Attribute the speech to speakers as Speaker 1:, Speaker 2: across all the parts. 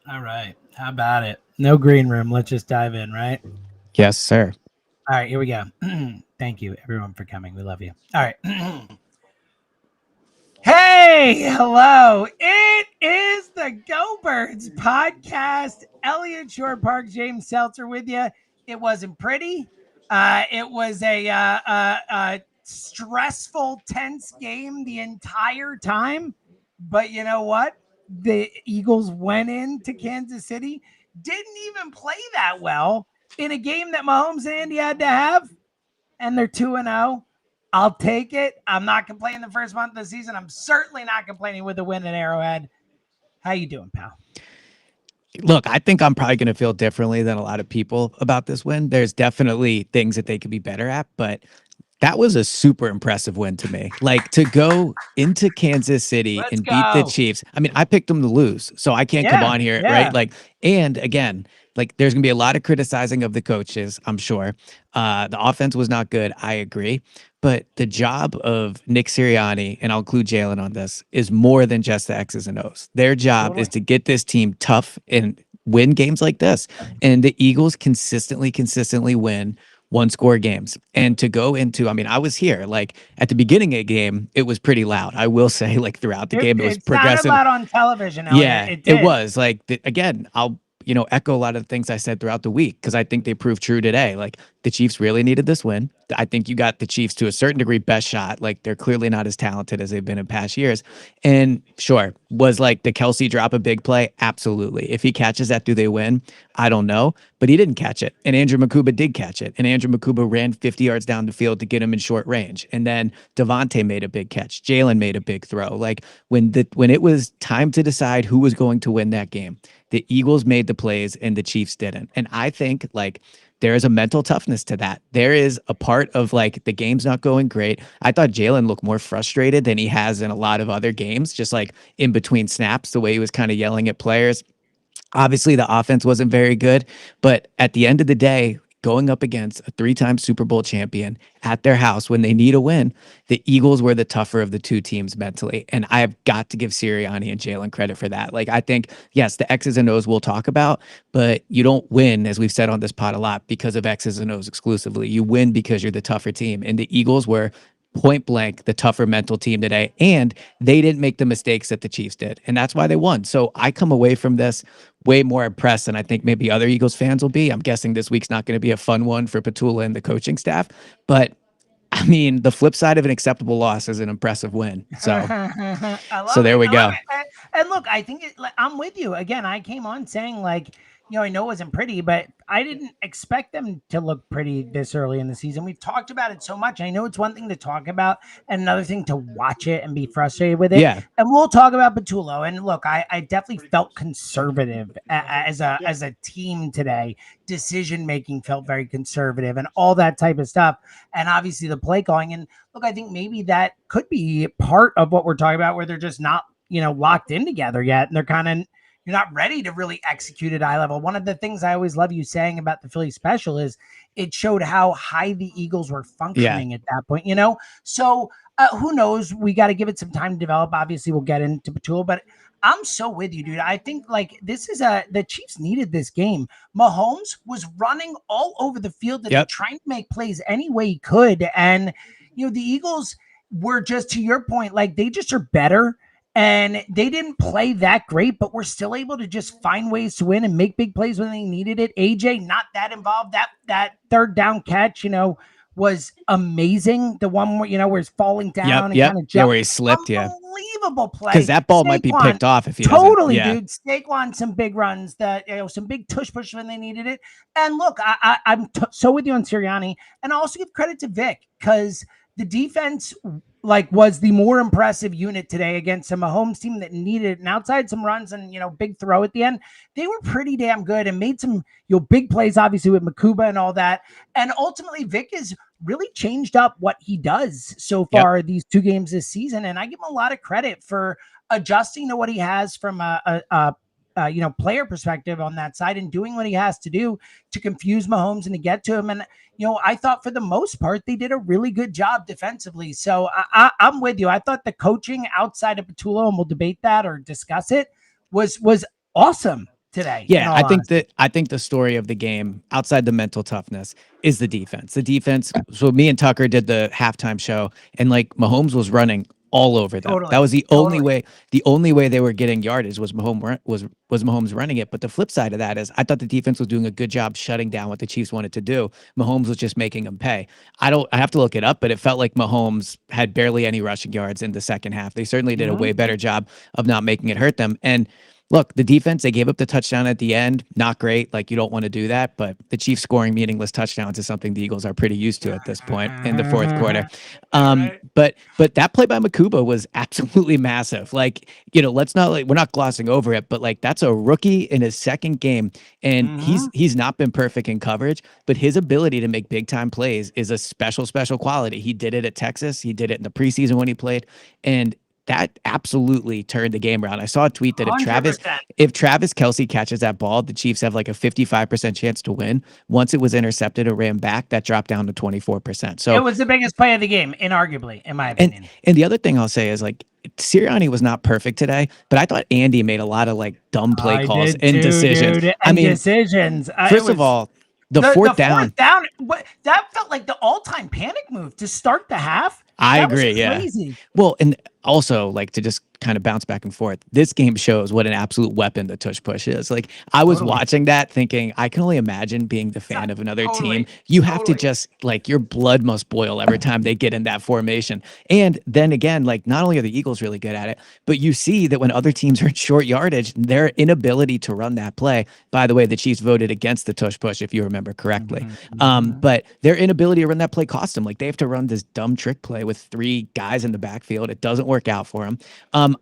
Speaker 1: All right. How about it? No green room. Let's just dive in, right?
Speaker 2: Yes, sir.
Speaker 1: All right, here we go. Thank you, everyone, for coming. We love you. All right. Hey, hello. It is the Go Birds podcast. Elliott Shore Park, James Seltzer with you. It wasn't pretty. It was a stressful, tense game the entire time. But you know what? The Eagles went into Kansas City, didn't even play that well in a game that Mahomes and Andy had to have, and they're 2-0. I'll take it. I'm not complaining the first month of the season. I'm certainly not complaining with the win at Arrowhead. How you doing, pal?
Speaker 2: Look, I think I'm probably going to feel differently than a lot of people about this win. There's definitely things that they could be better at, but that was a super impressive win to me. Like to go into Kansas City
Speaker 1: Let's
Speaker 2: and beat the
Speaker 1: go.
Speaker 2: Chiefs. I mean, I picked them to lose, so I can't come
Speaker 1: Yeah,
Speaker 2: on here, right?
Speaker 1: yeah.
Speaker 2: Like, and again, like there's gonna be a lot of criticizing of the coaches, I'm sure. The offense was not good. I agree. But the job of Nick Sirianni, and I'll include Jalen on this, is more than just the X's and O's. Their job is
Speaker 1: Totally.
Speaker 2: to get this team tough and win games like this. And the Eagles consistently win one score games. And to go into, I mean, I was here, like at the beginning of the game, it was pretty loud. I will say, like throughout the
Speaker 1: It,
Speaker 2: game, it was
Speaker 1: it sounded
Speaker 2: progressive.
Speaker 1: loud on television, Elliot.
Speaker 2: Yeah,
Speaker 1: It
Speaker 2: it
Speaker 1: did.
Speaker 2: was like again. I'll echo a lot of the things I said throughout the week because I think they proved true today. Like the Chiefs really needed this win. I think you got the Chiefs to a certain degree best shot. Like they're clearly not as talented as they've been in past years. And sure, was like the Kelsey drop a big play? Absolutely. If he catches that, do they win? I don't know, but he didn't catch it. And Andrew Makuba did catch it. And Andrew Makuba ran 50 yards down the field to get him in short range. And then Devontae made a big catch. Jalen made a big throw. Like when it was time to decide who was going to win that game, the Eagles made the plays and the Chiefs didn't. And I think like there is a mental toughness to that. There is a part of like the game's not going great. I thought Jalen looked more frustrated than he has in a lot of other games, just like in between snaps, the way he was kind of yelling at players. Obviously, the offense wasn't very good, but at the end of the day, going up against a three-time Super Bowl champion at their house when they need a win, the Eagles were the tougher of the two teams mentally. And I have got to give Sirianni and Jalen credit for that. Like, I think, yes, the X's and O's we'll talk about, but you don't win, as we've said on this pod a lot, because of X's and O's exclusively. You win because you're the tougher team. And the Eagles were point blank the tougher mental team today, and they didn't make the mistakes that the Chiefs did, and that's why they won. So I come away from this way more impressed than I think maybe other Eagles fans will be. I'm guessing this week's not going to be a fun one for Petula and the coaching staff, but I mean, the flip side of an acceptable loss is an impressive win. So,
Speaker 1: I
Speaker 2: so
Speaker 1: love
Speaker 2: there
Speaker 1: it.
Speaker 2: we
Speaker 1: I love
Speaker 2: go.
Speaker 1: it. And look, I think I'm with you. Again, I came on saying like, I know it wasn't pretty, but I didn't expect them to look pretty this early in the season. We've talked about it so much. I know it's one thing to talk about and another thing to watch it and be frustrated with it.
Speaker 2: Yeah.
Speaker 1: And we'll talk about Batulo. And look, I definitely felt conservative as a team today. Decision making felt very conservative and all that type of stuff. And obviously the play calling. And look, I think maybe that could be part of what we're talking about, where they're just not, locked in together yet. And they're kind of, you're not ready to really execute at eye level. One of the things I always love you saying about the Philly special is it showed how high the Eagles were
Speaker 2: Yeah.
Speaker 1: functioning at that point, So who knows? We got to give it some time to develop. Obviously, we'll get into Batul, but I'm so with you, dude. I think like this is the Chiefs needed this game. Mahomes was running all over the field today,
Speaker 2: Yep.
Speaker 1: trying to make plays any way he could. And, the Eagles were just, to your point, like they just are better and they didn't play that great, but were still able to just find ways to win and make big plays when they needed it. AJ, not that involved. That third down catch, was amazing. The one where, where he's falling
Speaker 2: Yep.
Speaker 1: down and
Speaker 2: Yep.
Speaker 1: kind of
Speaker 2: Yeah.
Speaker 1: jump.
Speaker 2: Where he slipped. Yeah.
Speaker 1: Unbelievable
Speaker 2: Because
Speaker 1: play.
Speaker 2: that ball might be
Speaker 1: Saquon,
Speaker 2: picked off if he doesn't.
Speaker 1: totally,
Speaker 2: Yeah.
Speaker 1: dude. Saquon, some big runs that, some big tush push when they needed it. And look, I'm so with you on Sirianni. And I also give credit to Vic because the defense like was the more impressive unit today against a Mahomes team that needed it. And outside some runs and, big throw at the end, they were pretty damn good and made some, big plays, obviously with Makuba and all that. And ultimately Vic is really changed up what he does so
Speaker 2: Yep.
Speaker 1: far these two games this season. And I give him a lot of credit for adjusting to what he has from a player perspective on that side and doing what he has to do to confuse Mahomes and to get to him. And, I thought for the most part, they did a really good job defensively. So I'm with you. I thought the coaching outside of Petullo, and we'll debate that or discuss it, was awesome today, in
Speaker 2: Yeah,
Speaker 1: all honesty.
Speaker 2: I think the story of the game outside the mental toughness is the defense. The defense. So me and Tucker did the halftime show, and like Mahomes was running all over them. That
Speaker 1: Totally.
Speaker 2: was the only
Speaker 1: Totally.
Speaker 2: way. The only way they were getting yardage was Mahomes running it. But the flip side of that is I thought the defense was doing a good job shutting down what the Chiefs wanted to do. Mahomes was just making them pay. I have to look it up, but it felt like Mahomes had barely any rushing yards in the second half. They certainly did a
Speaker 1: Mhm.
Speaker 2: way better job of not making it hurt them. And look, the defense, they gave up the touchdown at the end. Not great. Like, you don't want to do that. But the Chiefs scoring meaningless touchdowns is something the Eagles are pretty used to at this point in the fourth quarter.
Speaker 1: Right.
Speaker 2: But that play by Makuba was absolutely massive. Like, let's not like we're not glossing over it, but like that's a rookie in his second game. And
Speaker 1: Mhm.
Speaker 2: he's not been perfect in coverage, but his ability to make big time plays is a special quality. He did it at Texas. He did it in the preseason when he played. And that absolutely turned the game around. I saw a tweet that
Speaker 1: 100%.
Speaker 2: if Travis Kelsey catches that ball, the Chiefs have like a 55% chance to win. Once it was intercepted or ran back, that dropped down to 24%.
Speaker 1: It
Speaker 2: So
Speaker 1: was the biggest play of the game, inarguably, in my
Speaker 2: and
Speaker 1: opinion.
Speaker 2: and the other thing I'll say is like Sirianni was not perfect today, but I thought Andy made a lot of like dumb play
Speaker 1: I
Speaker 2: calls
Speaker 1: did
Speaker 2: and
Speaker 1: too,
Speaker 2: decisions.
Speaker 1: dude.
Speaker 2: I
Speaker 1: And
Speaker 2: mean,
Speaker 1: decisions. It
Speaker 2: first of
Speaker 1: was
Speaker 2: all, the
Speaker 1: the
Speaker 2: fourth
Speaker 1: fourth
Speaker 2: down,
Speaker 1: down. What that felt like the all-time panic move to start the half.
Speaker 2: I
Speaker 1: That was
Speaker 2: agree. Yeah.
Speaker 1: crazy.
Speaker 2: Well, and also like to just kind of bounce back and forth. This game shows what an absolute weapon the tush push is. Like I was
Speaker 1: Totally.
Speaker 2: watching that thinking I can only imagine being the fan of another team.
Speaker 1: Totally.
Speaker 2: You have to
Speaker 1: Totally.
Speaker 2: just like your blood must boil every time they get in that formation. And then again, like not only are the Eagles really good at it, but you see that when other teams are in short yardage, their inability to run that play. By the way, the Chiefs voted against the tush push, if you remember correctly.
Speaker 1: Mhm, mhm.
Speaker 2: But their inability to run that play cost them. Like they have to run this dumb trick play with three guys in the backfield. It doesn't work out for them.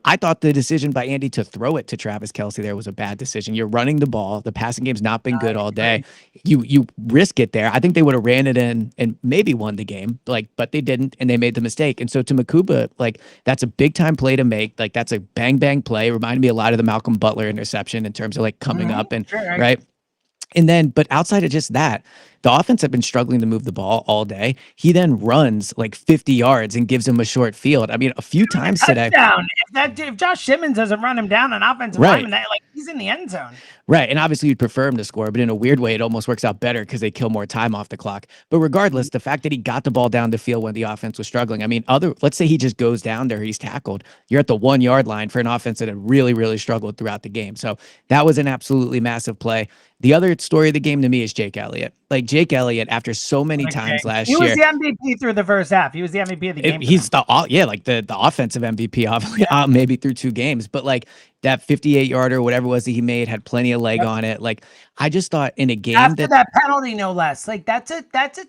Speaker 2: I thought the decision by Andy to throw it to Travis Kelsey there was a bad decision. You're running the ball. The passing game's not been good
Speaker 1: I
Speaker 2: all day.
Speaker 1: agree.
Speaker 2: You risk it there. I think they would have ran it in and maybe won the game, like, but they didn't, and they made the mistake. And so to Makuba, like that's a big time play to make. Like that's a bang bang play. Reminded me a lot of the Malcolm Butler interception in terms of like coming
Speaker 1: Mhm.
Speaker 2: up and
Speaker 1: Sure.
Speaker 2: right. And then, but outside of just that, the offense have been struggling to move the ball all day. He then runs like 50 yards and gives him a short field. I mean, a few times today.
Speaker 1: Touchdown. If Josh Simmons doesn't run him down, an offensive
Speaker 2: Right.
Speaker 1: lineman, that like he's in the end zone.
Speaker 2: Right. And obviously you'd prefer him to score, but in a weird way, it almost works out better because they kill more time off the clock. But regardless, the fact that he got the ball down the field when the offense was struggling. I mean, let's say he just goes down there, he's tackled. You're at the 1 yard line for an offense that had really struggled throughout the game. So that was an absolutely massive play. The other story of the game to me is Jake Elliott. Like Jake Elliott, after so many
Speaker 1: Okay.
Speaker 2: times last
Speaker 1: He was
Speaker 2: year,
Speaker 1: the MVP through the first half. He was the MVP of the game.
Speaker 2: he's like the offensive MVP, maybe through 2 games, but like that 58 yarder, whatever it was that he made, had plenty of leg on it. Like I just thought in a game
Speaker 1: After
Speaker 2: that
Speaker 1: that penalty, no less. Like that's a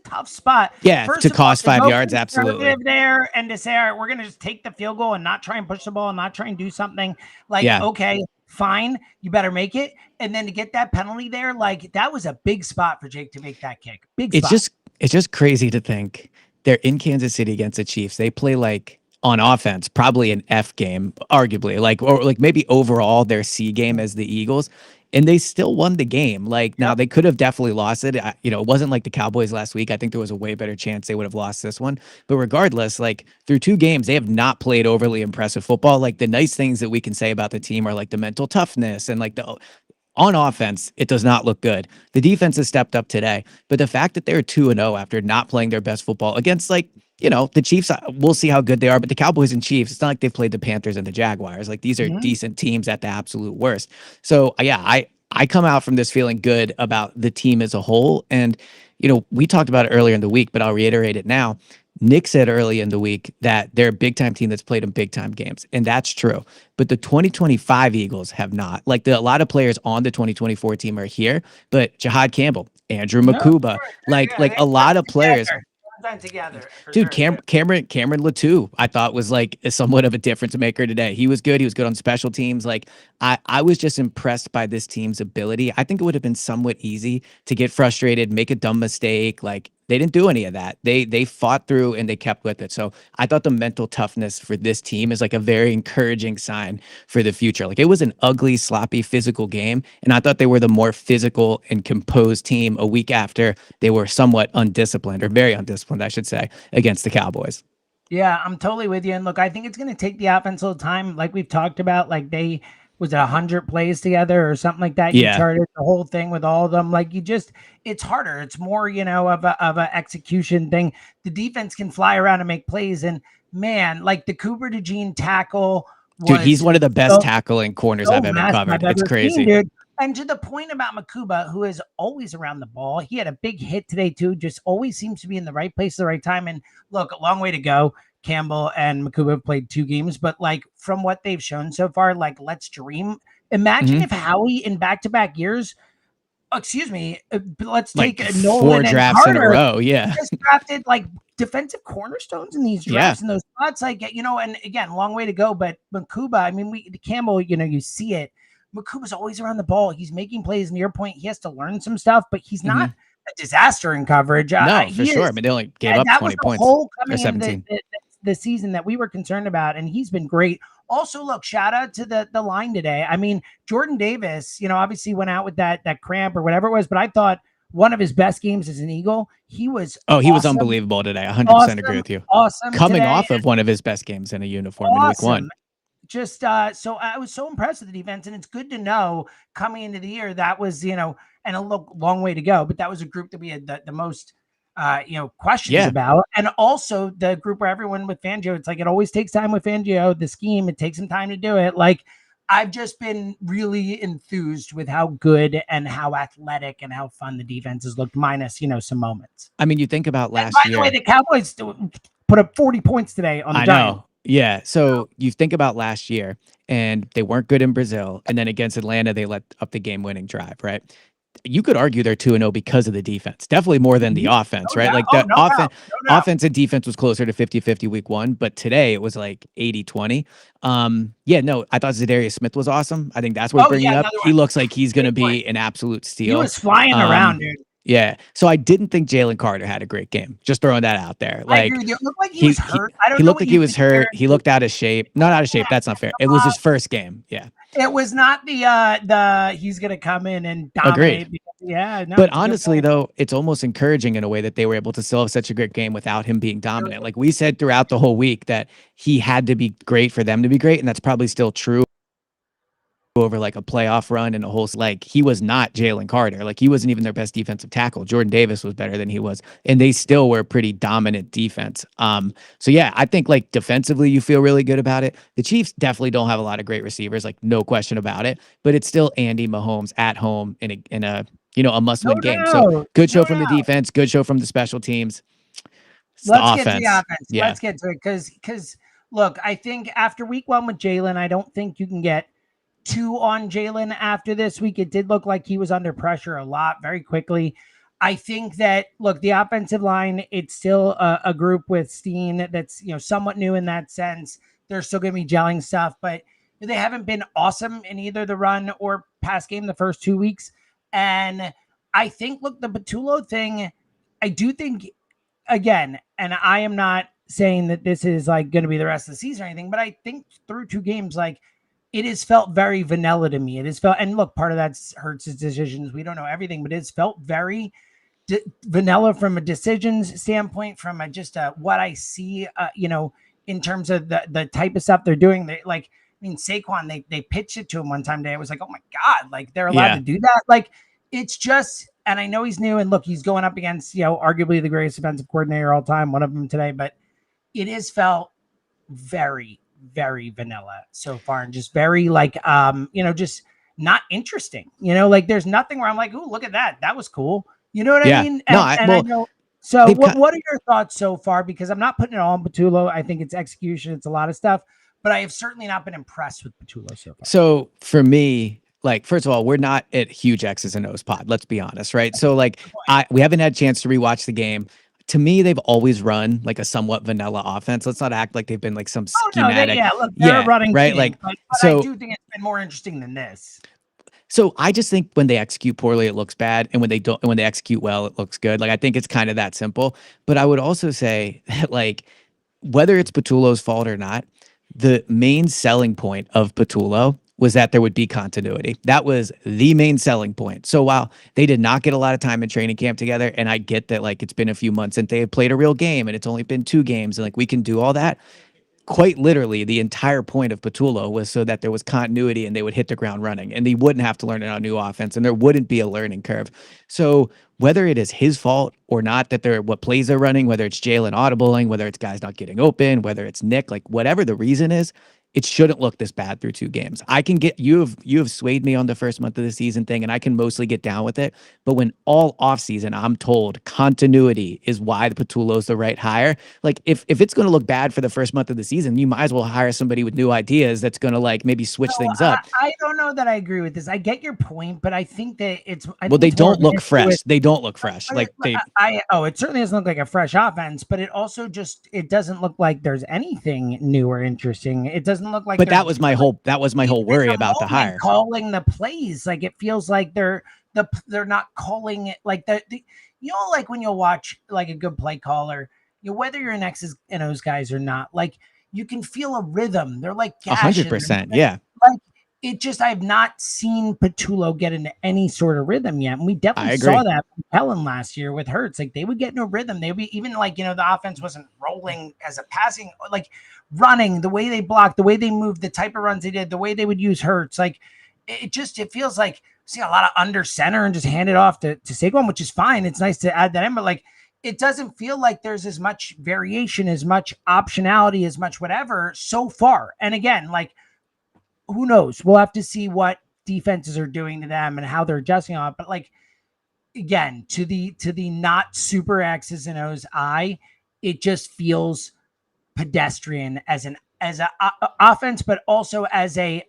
Speaker 1: tough spot.
Speaker 2: yeah,
Speaker 1: First
Speaker 2: to
Speaker 1: of all,
Speaker 2: cost
Speaker 1: to
Speaker 2: 5 yards,
Speaker 1: go
Speaker 2: absolutely.
Speaker 1: conservative there and to say, all right, we're gonna just take the field goal and not try and push the ball and not try and do something. Like,
Speaker 2: Yeah.
Speaker 1: okay, fine, you better make it. And then to get that penalty there, like that was a big spot for Jake to make that kick. Big
Speaker 2: It's
Speaker 1: spot.
Speaker 2: just crazy to think they're in Kansas City against the Chiefs. They play like on offense, probably an F game, arguably, like or like maybe overall their C game as the Eagles. And they still won the game. Like now
Speaker 1: Yep.
Speaker 2: they could have definitely lost it. It wasn't like the Cowboys last week. I think there was a way better chance they would have lost this one. But regardless, like through 2 games, they have not played overly impressive football. Like the nice things that we can say about the team are like the mental toughness and like the on offense, it does not look good. The defense has stepped up today, but the fact that they're 2-0 after not playing their best football against like, the Chiefs, we'll see how good they are, but the Cowboys and Chiefs, it's not like they've played the Panthers and the Jaguars. Like these are
Speaker 1: Mhm.
Speaker 2: decent teams at the absolute worst. So, yeah, I come out from this feeling good about the team as a whole. And, we talked about it earlier in the week, but I'll reiterate it now. Nick said early in the week that they're a big time team that's played in big time games. And that's true. But the 2025 Eagles have not. Like a lot of players on the 2024 team are here, but Jahad Campbell, Andrew
Speaker 1: No, of
Speaker 2: Makuba,
Speaker 1: course.
Speaker 2: like
Speaker 1: They
Speaker 2: a lot of players.
Speaker 1: together for
Speaker 2: Dude,
Speaker 1: sure.
Speaker 2: Cameron Latou, I thought was like somewhat of a difference maker today. He was good. He was good on special teams. Like I was just impressed by this team's ability. I think it would have been somewhat easy to get frustrated, make a dumb mistake. Like they didn't do any of that. They fought through and they kept with it. So I thought the mental toughness for this team is like a very encouraging sign for the future. Like it was an ugly, sloppy, physical game, and I thought they were the more physical and composed team a week after they were somewhat undisciplined or very undisciplined, I should say, against the Cowboys.
Speaker 1: Yeah, I'm totally with you. And look, I think it's going to take the offense a little time, like we've talked about. Like was it 100 plays together or something like that? You
Speaker 2: Yeah.
Speaker 1: charted the whole thing with all of them. Like you just, it's harder. It's more, of a execution thing. The defense can fly around and make plays, and man, like the Cooper DeJean tackle
Speaker 2: Dude, he's
Speaker 1: was
Speaker 2: one of the best
Speaker 1: so
Speaker 2: tackling corners
Speaker 1: so
Speaker 2: I've ever
Speaker 1: massive
Speaker 2: covered.
Speaker 1: I've
Speaker 2: It's
Speaker 1: ever seen,
Speaker 2: crazy.
Speaker 1: dude. And to the point about Makuba, who is always around the ball, he had a big hit today too. Just always seems to be in the right place at the right time. And look, a long way to go. Campbell and Makuba have played 2 games, but like from what they've shown so far, like let's dream. Imagine
Speaker 2: Mhm.
Speaker 1: if Howie in back-to-back years, excuse me, let's take
Speaker 2: Like 4
Speaker 1: Nolan and
Speaker 2: drafts in a
Speaker 1: Carter
Speaker 2: row. Yeah.
Speaker 1: just drafted like defensive cornerstones in these
Speaker 2: Yeah.
Speaker 1: drafts and those spots. Like, and again, long way to go. But Makuba, I mean, Campbell, you see it. Makuba's always around the ball. He's making plays. And to your point, he has to learn some stuff, but he's not
Speaker 2: Mhm.
Speaker 1: a disaster in coverage.
Speaker 2: No, for
Speaker 1: He
Speaker 2: sure. I
Speaker 1: is.
Speaker 2: mean, they only gave
Speaker 1: And
Speaker 2: up
Speaker 1: that was
Speaker 2: 20
Speaker 1: the
Speaker 2: points
Speaker 1: whole
Speaker 2: or
Speaker 1: coming into the,
Speaker 2: 17.
Speaker 1: the, the season that we were concerned about. And he's been great. Also, look, shout out to the line today. I mean, Jordan Davis, obviously went out with that cramp or whatever it was, but I thought one of his best games as an Eagle. He was
Speaker 2: Oh, he was
Speaker 1: awesome,
Speaker 2: unbelievable today. 100% agree
Speaker 1: awesome,
Speaker 2: with you.
Speaker 1: awesome
Speaker 2: Coming
Speaker 1: today.
Speaker 2: off of one of his best games in a uniform in week
Speaker 1: Awesome.
Speaker 2: 1.
Speaker 1: Just so I was so impressed with the defense, and it's good to know coming into the year that was, and a long way to go, but that was a group that we had the most questions
Speaker 2: Yeah.
Speaker 1: about. And also the group where everyone with Fangio, it's like it always takes time with Fangio, the scheme, it takes some time to do it. Like I've just been really enthused with how good and how athletic and how fun the defense has looked, minus, some moments.
Speaker 2: I mean, you think about
Speaker 1: And by
Speaker 2: last
Speaker 1: the way,
Speaker 2: year.
Speaker 1: the Cowboys put up 40 points today on the
Speaker 2: I
Speaker 1: Giants.
Speaker 2: know. Yeah. So you think about last year, and they weren't good in Brazil. And then against Atlanta, they let up the game winning drive, right? You could argue they're 2-0 because of the defense, definitely more than the
Speaker 1: Mhm.
Speaker 2: offense,
Speaker 1: No
Speaker 2: right?
Speaker 1: doubt.
Speaker 2: Like
Speaker 1: Oh,
Speaker 2: the
Speaker 1: no doubt. No doubt.
Speaker 2: offense and defense was closer to 50-50 week 1, but today it was like 80-20. Yeah, no, I thought Zadarius Smith was awesome. I think that's worth
Speaker 1: Oh,
Speaker 2: bringing
Speaker 1: yeah,
Speaker 2: up.
Speaker 1: another
Speaker 2: He
Speaker 1: one.
Speaker 2: looks like he's going
Speaker 1: Great
Speaker 2: to
Speaker 1: point.
Speaker 2: be an absolute
Speaker 1: He
Speaker 2: steal.
Speaker 1: was flying around, dude.
Speaker 2: Yeah. So I didn't think Jalen Carter had a great game. Just throwing that out there.
Speaker 1: I agree
Speaker 2: Like
Speaker 1: with you. It looked like he
Speaker 2: he
Speaker 1: was
Speaker 2: he
Speaker 1: hurt. I
Speaker 2: he
Speaker 1: don't know
Speaker 2: looked
Speaker 1: what
Speaker 2: like he
Speaker 1: you've
Speaker 2: was
Speaker 1: been
Speaker 2: hurt.
Speaker 1: hearing.
Speaker 2: He looked out of shape. Not out of shape. That's not fair. It was his first game. Yeah.
Speaker 1: It was not the he's gonna come in and
Speaker 2: Agreed.
Speaker 1: dominate. Yeah, no,
Speaker 2: But
Speaker 1: it's a good
Speaker 2: honestly,
Speaker 1: point.
Speaker 2: though, it's almost encouraging in a way that they were able to still have such a great game without him being dominant. Like we said throughout the whole week that he had to be great for them to be great, and that's probably still true over like a playoff run and a whole like he was not Jalen Carter. Like he wasn't even their best defensive tackle. Jordan Davis was better than he was. And they still were a pretty dominant defense. So yeah, I think like defensively you feel really good about it. The Chiefs definitely don't have a lot of great receivers, like no question about it. But it's still Andy Mahomes at home in a a
Speaker 1: No
Speaker 2: must-win game. So
Speaker 1: doubt.
Speaker 2: good show
Speaker 1: No
Speaker 2: from the
Speaker 1: doubt.
Speaker 2: defense, good show from the special teams. It's the
Speaker 1: Let's get to the
Speaker 2: offense.
Speaker 1: offense.
Speaker 2: Yeah.
Speaker 1: Let's get to it because look, I think after week one with Jalen, I don't think you can get two on Jalen after this week. It did look like he was under pressure a lot very quickly. I think that look, the offensive line, it's still a group with Steen that's somewhat new in that sense. They're still going to be gelling stuff, but they haven't been awesome in either the run or pass game the first 2 weeks. And I think look, the Patullo thing, I do think again, and I am not saying that this is like going to be the rest of the season or anything, but I think through 2 games, like it has felt very vanilla to me. It has felt, and look, part of that's Hurts' decisions. We don't know everything, but it's felt very vanilla from a decisions standpoint, from just what I see, in terms of the type of stuff they're doing. They like, I mean, Saquon, they pitched it to him one time today. I was like, oh my God, like they're allowed
Speaker 2: Yeah.
Speaker 1: to do that. Like it's just, and I know he's new, and look, he's going up against, arguably the greatest defensive coordinator all time, one of them today, but it has felt very, very vanilla so far, and just very like, just not interesting. Like there's nothing where I'm like, ooh, look at that. That was cool. You know what I
Speaker 2: Yeah.
Speaker 1: mean?
Speaker 2: No,
Speaker 1: And I
Speaker 2: well,
Speaker 1: know. So
Speaker 2: they've got
Speaker 1: what are your thoughts so far? Because I'm not putting it all on Patullo. I think it's execution. It's a lot of stuff, but I have certainly not been impressed with Patullo so far.
Speaker 2: So for me, like, first of all, we're not at huge X's and O's pod. Let's be honest, right? So like, we haven't had a chance to rewatch the game. To me, they've always run like a somewhat vanilla offense. Let's not act like they've been like some
Speaker 1: Oh no,
Speaker 2: schematic.
Speaker 1: look, they're a
Speaker 2: Yeah,
Speaker 1: running
Speaker 2: right.
Speaker 1: team,
Speaker 2: Like,
Speaker 1: but I
Speaker 2: so
Speaker 1: do think it's been more interesting than this.
Speaker 2: so I just think when they execute poorly, it looks bad, and when they don't, and when they execute well, it looks good. Like I think it's kind of that simple. But I would also say that like whether it's Patullo's fault or not, the main selling point of Patullo was that there would be continuity. That was the main selling point. So while they did not get a lot of time in training camp together, and I get that like it's been a few months since they had played a real game and it's only been 2 games, and like we can do all that, quite literally the entire point of Patullo was so that there was continuity and they would hit the ground running and they wouldn't have to learn a new offense and there wouldn't be a learning curve. So whether it is his fault or not that they're what plays they're running, whether it's Jalen audibling, whether it's guys not getting open, whether it's Nick, like whatever the reason is, it shouldn't look this bad through 2 games. I can get you have swayed me on the first month of the season thing, and I can mostly get down with it. But when all offseason I'm told continuity is why the Patullo's the right hire, like if it's going to look bad for the first month of the season, you might as well hire somebody with new ideas that's going to like maybe switch
Speaker 1: So
Speaker 2: things up.
Speaker 1: I don't know that I agree with this. I get your point, but I think that I
Speaker 2: Well,
Speaker 1: think
Speaker 2: they
Speaker 1: it's more of
Speaker 2: don't
Speaker 1: an
Speaker 2: look
Speaker 1: issue with
Speaker 2: fresh. They don't look fresh.
Speaker 1: but
Speaker 2: Like they,
Speaker 1: it certainly doesn't look like a fresh offense, but it also just it doesn't look like there's anything new or interesting. It doesn't look like
Speaker 2: but
Speaker 1: they're
Speaker 2: that was my
Speaker 1: even
Speaker 2: whole
Speaker 1: in
Speaker 2: worry
Speaker 1: the
Speaker 2: about the
Speaker 1: moment
Speaker 2: hire.
Speaker 1: calling the plays. Like it feels like they're not calling it like the you know, like when you'll watch like a good play caller, you know, whether you're an X's and O's guys or not, like you can feel a rhythm. They're like
Speaker 2: A hundred
Speaker 1: gashing.
Speaker 2: percent. Yeah,
Speaker 1: Like it just I've not seen Patullo get into any sort of rhythm yet. And we definitely
Speaker 2: I
Speaker 1: saw
Speaker 2: agree.
Speaker 1: that from Helen last year with Hurts. Like they would get into a rhythm. They would be even like, you know, the offense wasn't rolling as a passing, like running, the way they blocked, the way they moved, the type of runs they did, the way they would use Hurts. Like it feels like see a lot of under center and just hand it off to Saquon, which is fine. It's nice to add that in, but like it doesn't feel like there's as much variation, as much optionality, as much whatever so far. And again, like who knows? We'll have to see what defenses are doing to them and how they're adjusting on it. But like again, to the not super X's and O's eye, it just feels pedestrian as a offense, but also as a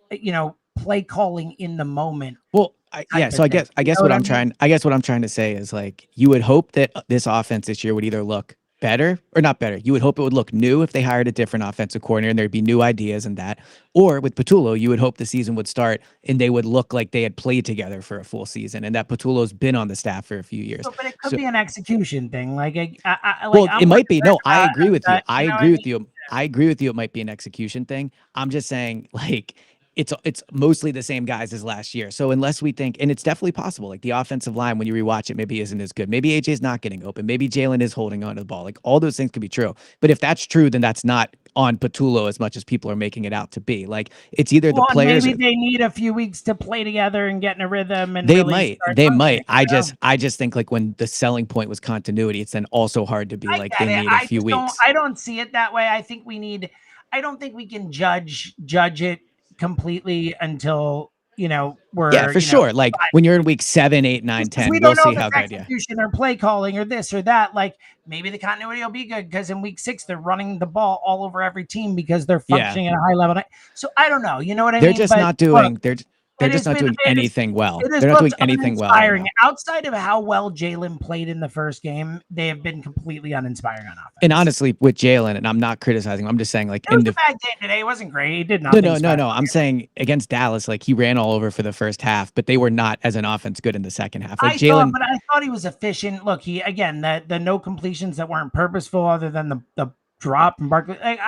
Speaker 1: play calling in the moment
Speaker 2: Well,
Speaker 1: type
Speaker 2: yeah. So
Speaker 1: of thing.
Speaker 2: I
Speaker 1: You
Speaker 2: guess
Speaker 1: know
Speaker 2: what
Speaker 1: what I
Speaker 2: I'm
Speaker 1: mean?
Speaker 2: trying I guess what I'm trying to say is like you would hope that this offense this year would either look better or not better. You would hope it would look new if they hired a different offensive coordinator and there'd be new ideas and that. Or with Patullo, you would hope the season would start and they would look like they had played together for a full season and that Patullo's been on the staff for a few years.
Speaker 1: So, but it could
Speaker 2: So
Speaker 1: be an execution thing. Like, like
Speaker 2: well, it
Speaker 1: I'm with
Speaker 2: might be. No, I agree with you.
Speaker 1: that.
Speaker 2: I
Speaker 1: You know what
Speaker 2: agree
Speaker 1: I
Speaker 2: with
Speaker 1: mean?
Speaker 2: you. I agree with you. It might be an execution thing. I'm just saying, like, it's mostly the same guys as last year. So unless we think, and it's definitely possible, like the offensive line when you rewatch it, maybe isn't as good. Maybe AJ's not getting open. Maybe Jalen is holding on to the ball. Like all those things could be true. But if that's true, then that's not on Patullo as much as people are making it out to be. Like it's either the
Speaker 1: Well, and
Speaker 2: players
Speaker 1: maybe
Speaker 2: or
Speaker 1: they need a few weeks to play together and get in a rhythm and really start
Speaker 2: they
Speaker 1: functioning.
Speaker 2: might. I just think like when the selling point was continuity, it's then also hard to be
Speaker 1: I
Speaker 2: like
Speaker 1: get
Speaker 2: they
Speaker 1: it.
Speaker 2: need a few weeks.
Speaker 1: I don't see it that way. I think we need. I don't think we can judge it completely until
Speaker 2: Yeah,
Speaker 1: we're
Speaker 2: for sure. Like
Speaker 1: 5
Speaker 2: when you're in week 7, 8, 9,
Speaker 1: just because
Speaker 2: 10,
Speaker 1: we
Speaker 2: we'll
Speaker 1: don't know
Speaker 2: see
Speaker 1: if
Speaker 2: how
Speaker 1: it's
Speaker 2: good. Yeah.
Speaker 1: execution or play calling or this or that. Like maybe the continuity will be good because in week 6 they're running the ball all over every team because they're
Speaker 2: Yeah.
Speaker 1: functioning at a high level. So I don't know. You know what I
Speaker 2: They're
Speaker 1: mean?
Speaker 2: just
Speaker 1: But
Speaker 2: not
Speaker 1: look,
Speaker 2: doing they're
Speaker 1: it
Speaker 2: just
Speaker 1: has
Speaker 2: not
Speaker 1: been
Speaker 2: doing anything well.
Speaker 1: it has
Speaker 2: They're not doing
Speaker 1: looked
Speaker 2: anything well right
Speaker 1: uninspiring.
Speaker 2: now.
Speaker 1: Outside of how well Jalen played in the first game, they have been completely uninspiring on
Speaker 2: And
Speaker 1: offense.
Speaker 2: honestly, with Jalen, and I'm not criticizing him, I'm just saying like
Speaker 1: It was
Speaker 2: in
Speaker 1: a
Speaker 2: the
Speaker 1: bad game today. It wasn't great. He did nothing special.
Speaker 2: no. I'm saying against Dallas, like he ran all over for the first half, but they were not as an offense good in the second half. Like Jalen,
Speaker 1: I thought he was efficient. Look, he again the no completions that weren't purposeful other than the drop and Barkley. Like,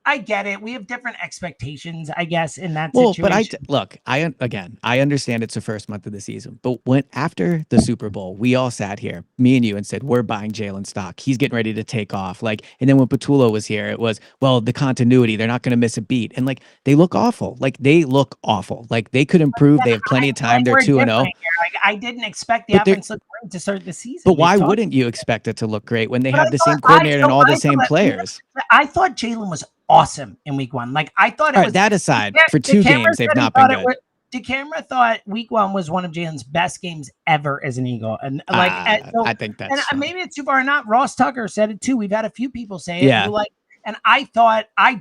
Speaker 1: I get it. We have different expectations, I guess, in that
Speaker 2: well, but
Speaker 1: situation.
Speaker 2: look, I understand it's the first month of the season, but when after the Super Bowl, we all sat here, me and you, and said we're buying Jalen stock. He's getting ready to take off. Like, and then when Patullo was here, it was well the continuity. They're not going to miss a beat, and like they look awful. Like they look awful. Like they could improve. They have plenty of time. They're
Speaker 1: We're
Speaker 2: 2-0,
Speaker 1: different here. Like I didn't expect the
Speaker 2: but they're
Speaker 1: offense to look great to start the season.
Speaker 2: but
Speaker 1: We've
Speaker 2: why
Speaker 1: talked.
Speaker 2: wouldn't you expect it to look great when they
Speaker 1: But
Speaker 2: have the same coordinator and all the same players?
Speaker 1: I thought Jalen was awesome in week 1. Like I thought it
Speaker 2: All right,
Speaker 1: was.
Speaker 2: that aside, for
Speaker 1: The
Speaker 2: 2 games,
Speaker 1: camera
Speaker 2: they've
Speaker 1: said he
Speaker 2: not been
Speaker 1: thought it
Speaker 2: good.
Speaker 1: was. The camera thought week 1 was one of Jalen's best games ever as an Eagle, and
Speaker 2: I think
Speaker 1: and
Speaker 2: that's strong.
Speaker 1: maybe it's too far. Not Ross Tucker said it too. We've had a few people say it who
Speaker 2: Yeah,
Speaker 1: like, and I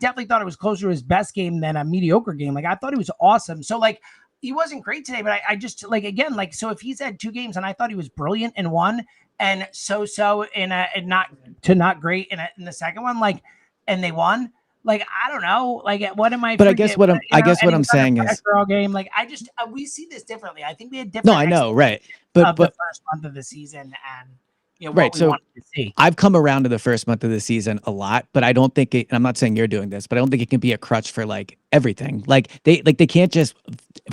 Speaker 1: definitely thought it was closer to his best game than a mediocre game. Like I thought he was awesome. So like he wasn't great today, but I just like again like so if he's had 2 games and I thought he was brilliant in one and so in a and not great in the second one like and they won. Like I don't know, like what am I
Speaker 2: but
Speaker 1: forget?
Speaker 2: I guess
Speaker 1: And
Speaker 2: what
Speaker 1: he
Speaker 2: I'm
Speaker 1: was under
Speaker 2: saying is
Speaker 1: pressure all game. Like I just we see this differently. I think we had
Speaker 2: no,
Speaker 1: different
Speaker 2: I know,
Speaker 1: expectations
Speaker 2: right? But
Speaker 1: of the first month of the season and
Speaker 2: right.
Speaker 1: what we
Speaker 2: So
Speaker 1: wanted to see.
Speaker 2: I've come around to the first month of the season a lot, but I don't think it, and I'm not saying you're doing this, but I don't think it can be a crutch for like everything. Like they can't just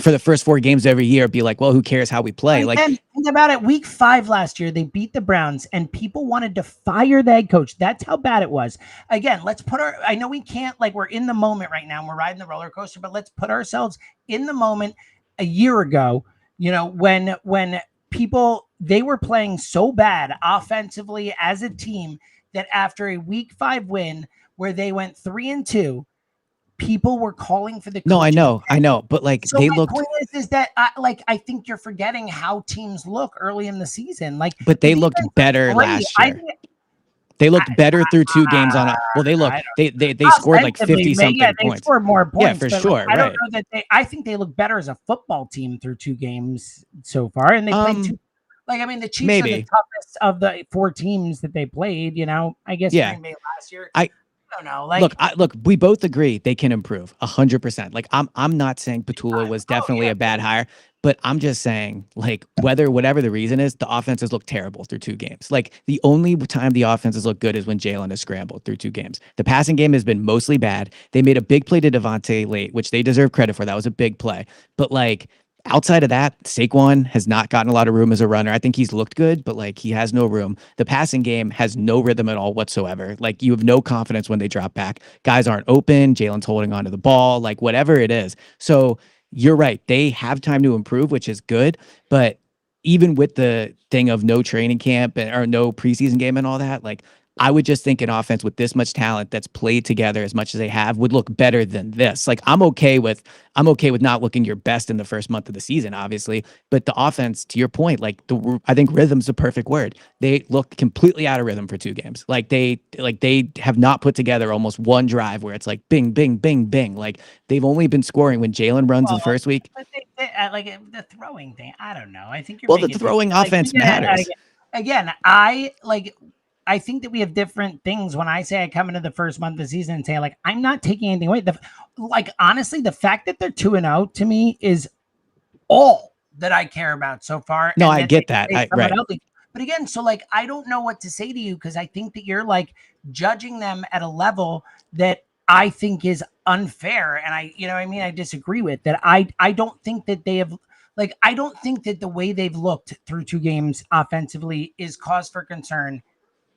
Speaker 2: for the first 4 games every year, be like, well, who cares how we play?
Speaker 1: And
Speaker 2: Like,
Speaker 1: again, think about it. Week 5 last year, they beat the Browns, and people wanted to fire the head coach. That's how bad it was. Again, let's put our. I know we can't, like, we're in the moment right now, and we're riding the roller coaster, but let's put ourselves in the moment. A year ago, when people, they were playing so bad offensively as a team that after a Week 5 win where they went 3-2, people were calling for the
Speaker 2: no, I
Speaker 1: coach's.
Speaker 2: know, but like
Speaker 1: So
Speaker 2: they
Speaker 1: my
Speaker 2: looked,
Speaker 1: point is that I think you're forgetting how teams look early in the season. Like,
Speaker 2: but
Speaker 1: the
Speaker 2: they
Speaker 1: defense
Speaker 2: looked
Speaker 1: looks
Speaker 2: better
Speaker 1: great.
Speaker 2: last
Speaker 1: I
Speaker 2: year.
Speaker 1: think
Speaker 2: They
Speaker 1: I,
Speaker 2: looked better through 2 games on a, well,
Speaker 1: I
Speaker 2: they
Speaker 1: don't
Speaker 2: scored like
Speaker 1: offensively,
Speaker 2: 50
Speaker 1: yeah,
Speaker 2: something
Speaker 1: they
Speaker 2: points.
Speaker 1: scored more
Speaker 2: Yeah,
Speaker 1: points,
Speaker 2: for
Speaker 1: but like
Speaker 2: sure.
Speaker 1: I don't
Speaker 2: Right.
Speaker 1: know that they. I think they look better as a football team through 2 games so far, and they played two.
Speaker 2: Um,
Speaker 1: Like, I mean, the Chiefs are the
Speaker 2: maybe.
Speaker 1: toughest of the 4 teams that they played. I guess
Speaker 2: Yeah.
Speaker 1: Green Bay last year.
Speaker 2: I,
Speaker 1: I don't know.
Speaker 2: look, we both agree they can improve 100%. Like I'm not saying Petula was
Speaker 1: Oh
Speaker 2: definitely
Speaker 1: yeah,
Speaker 2: a bad hire, but I'm just saying like whatever the reason is, the offenses look terrible through 2 games. Like the only time the offenses look good is when Jalen has scrambled through 2 games. The passing game has been mostly bad. They made a big play to Devontae late, which they deserve credit for. That was a big play. But like outside of that, Saquon has not gotten a lot of room as a runner. I think he's looked good, but like he has no room. The passing game has no rhythm at all whatsoever. Like you have no confidence when they drop back. Guys aren't open. Jalen's holding onto the ball, like whatever it is. So you're right. They have time to improve, which is good. But even with the thing of no training camp or no preseason game and all that, like I would just think an offense with this much talent that's played together as much as they have would look better than this. Like I'm okay with not looking your best in the first month of the season, obviously, but the offense, to your point, like I think rhythm's the perfect word. They look completely out of rhythm for 2 games. Like they have not put together almost one drive where it's like bing, bing, bing, bing. Like they've only been scoring when Jalen runs the
Speaker 1: well,
Speaker 2: first week.
Speaker 1: but like the throwing thing. I don't know. I think you're
Speaker 2: Well, the
Speaker 1: making things
Speaker 2: throwing
Speaker 1: like
Speaker 2: offense matters.
Speaker 1: again. I think that we have different things. When I say I come into the first month of the season and say like I'm not taking anything away. Like honestly, the fact that they're 2-0 to me is all that I care about so far,
Speaker 2: No,
Speaker 1: and
Speaker 2: I
Speaker 1: that they
Speaker 2: get that.
Speaker 1: play somewhat
Speaker 2: Right.
Speaker 1: healthy. But again, so like I don't know what to say to you because I think that you're like judging them at a level that I think is unfair, and what I mean, I disagree with that. I don't think that they have. Like, I don't think that the way they've looked through 2 games offensively is cause for concern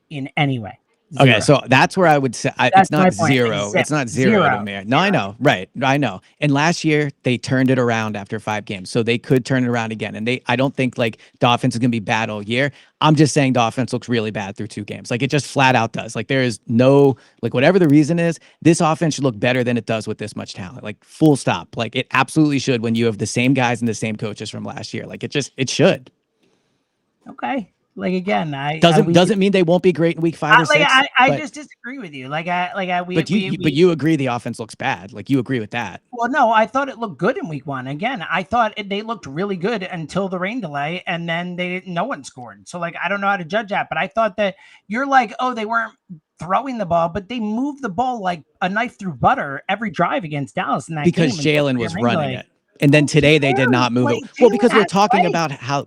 Speaker 1: in any way.
Speaker 2: Okay,
Speaker 1: Zero.
Speaker 2: so that's where I would say it's
Speaker 1: That's my
Speaker 2: not
Speaker 1: point. Like
Speaker 2: zero.
Speaker 1: zip,
Speaker 2: It's not zero to
Speaker 1: zero,
Speaker 2: me. No, I
Speaker 1: zero.
Speaker 2: know. Right. I know. And last year they turned it around after 5 games. So they could turn it around again. And I don't think like the offense is gonna be bad all year. I'm just saying the offense looks really bad through 2 games. Like it just flat out does. Like there is no like whatever the reason is, this offense should look better than it does with this much talent. Like full stop. Like it absolutely should when you have the same guys and the same coaches from last year. Like it should.
Speaker 1: Okay. Like again,
Speaker 2: Doesn't mean they won't be great in week 5 or 6,
Speaker 1: I
Speaker 2: but
Speaker 1: just disagree with you. Like I like I
Speaker 2: but
Speaker 1: we
Speaker 2: you agree the offense looks bad. Like you agree with that.
Speaker 1: well, no, I thought it looked good in week 1. Again, I thought they looked really good until the rain delay, and then no one scored. So like I don't know how to judge that, but I thought that you're like, oh, they weren't throwing the ball, but they moved the ball like a knife through butter every drive against Dallas in that
Speaker 2: Because
Speaker 1: game until
Speaker 2: Jalen
Speaker 1: the
Speaker 2: was
Speaker 1: rain
Speaker 2: running
Speaker 1: delay.
Speaker 2: it. And then
Speaker 1: Who
Speaker 2: today they did
Speaker 1: cares?
Speaker 2: not move it.
Speaker 1: Like
Speaker 2: Well,
Speaker 1: Jalen
Speaker 2: because we're
Speaker 1: has
Speaker 2: talking
Speaker 1: legs.
Speaker 2: about
Speaker 1: Jalen
Speaker 2: how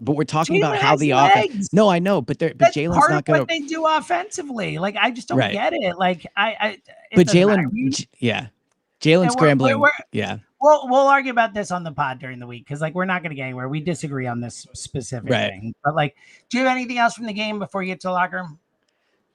Speaker 1: has
Speaker 2: the offense.
Speaker 1: legs.
Speaker 2: No, I know, but
Speaker 1: That's
Speaker 2: Jalen's
Speaker 1: part of
Speaker 2: not
Speaker 1: what
Speaker 2: gonna.
Speaker 1: they do offensively. Like I just don't
Speaker 2: Right.
Speaker 1: get it. Like it
Speaker 2: But
Speaker 1: doesn't matter.
Speaker 2: Yeah. Jalen
Speaker 1: And we're
Speaker 2: scrambling. Yeah.
Speaker 1: we'll argue about this on the pod during the week because like we're not going to get anywhere. We disagree on this specific
Speaker 2: Right.
Speaker 1: thing. But like, do you have anything else from the game before you get to the locker room?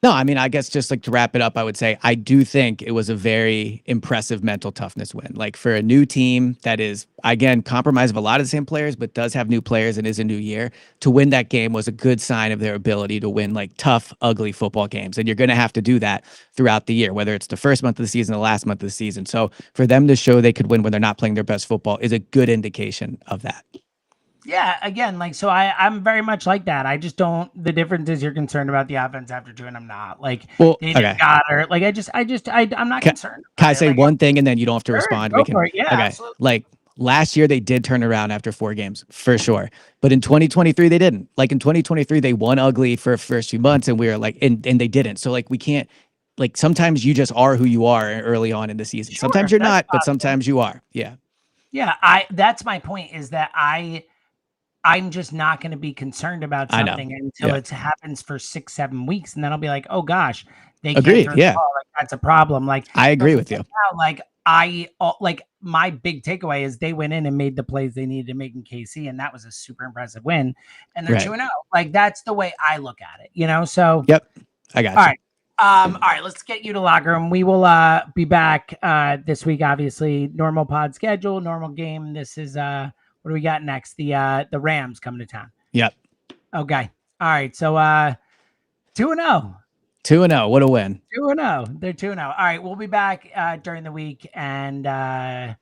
Speaker 2: No, I mean, I guess just like to wrap it up, I would say I do think it was a very impressive mental toughness win. Like for a new team that is, again, compromised of a lot of the same players, but does have new players and is a new year, to win that game was a good sign of their ability to win like tough, ugly football games. And you're going to have to do that throughout the year, whether it's the first month of the season, the last month of the season. So for them to show they could win when they're not playing their best football is a good indication of that.
Speaker 1: Yeah, again, like so I'm very much like that. I just don't the difference is you're concerned about the offense after 2 and I'm not. Like
Speaker 2: Well,
Speaker 1: they just
Speaker 2: okay.
Speaker 1: got her. Like I'm not
Speaker 2: Can,
Speaker 1: concerned
Speaker 2: can I
Speaker 1: about it.
Speaker 2: say
Speaker 1: Like
Speaker 2: one thing and then you don't have to
Speaker 1: sure,
Speaker 2: respond? We
Speaker 1: go
Speaker 2: can,
Speaker 1: for it. Yeah,
Speaker 2: okay.
Speaker 1: absolutely.
Speaker 2: Like last year, they did turn around after 4 games for sure. But in 2023, they didn't. Like in 2023, they won ugly for the first few months and we were like, and they didn't. So like, we can't, like, sometimes you just are who you are early on in the season. Sometimes
Speaker 1: Sure,
Speaker 2: you're
Speaker 1: that's
Speaker 2: not, but
Speaker 1: possible.
Speaker 2: sometimes you are. Yeah.
Speaker 1: Yeah, that's my point is that I'm just not going to be concerned about
Speaker 2: I know.
Speaker 1: something until
Speaker 2: Yeah.
Speaker 1: it happens for 6, 7 weeks, and then I'll be like, oh gosh, they can't
Speaker 2: Agreed.
Speaker 1: throw the
Speaker 2: Yeah.
Speaker 1: ball. Like that's a problem. Like,
Speaker 2: I
Speaker 1: but
Speaker 2: agree
Speaker 1: for
Speaker 2: with you.
Speaker 1: right now, like like my big takeaway is they went in and made the plays they needed to make in KC, and that was a super impressive win. And they're
Speaker 2: Right.
Speaker 1: 2-0. Like that's the way I look at it, you know. So
Speaker 2: Yep. I got
Speaker 1: all
Speaker 2: you.
Speaker 1: right. All right, let's get you to locker room. We will be back this week, obviously. Normal pod schedule, normal game. This is what do we got next? The Rams coming to town.
Speaker 2: Yep.
Speaker 1: Okay. All right. So 2-0.
Speaker 2: 2-0. What a win.
Speaker 1: 2-0. They're 2-0. All right, we'll be back during the week, and I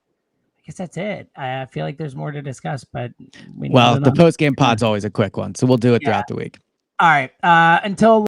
Speaker 1: guess that's it. I feel like there's more to discuss, but we nailed
Speaker 2: Well,
Speaker 1: it
Speaker 2: the
Speaker 1: on.
Speaker 2: post game pod's always a quick one, so we'll do it
Speaker 1: Yeah.
Speaker 2: throughout the week.
Speaker 1: All right. Until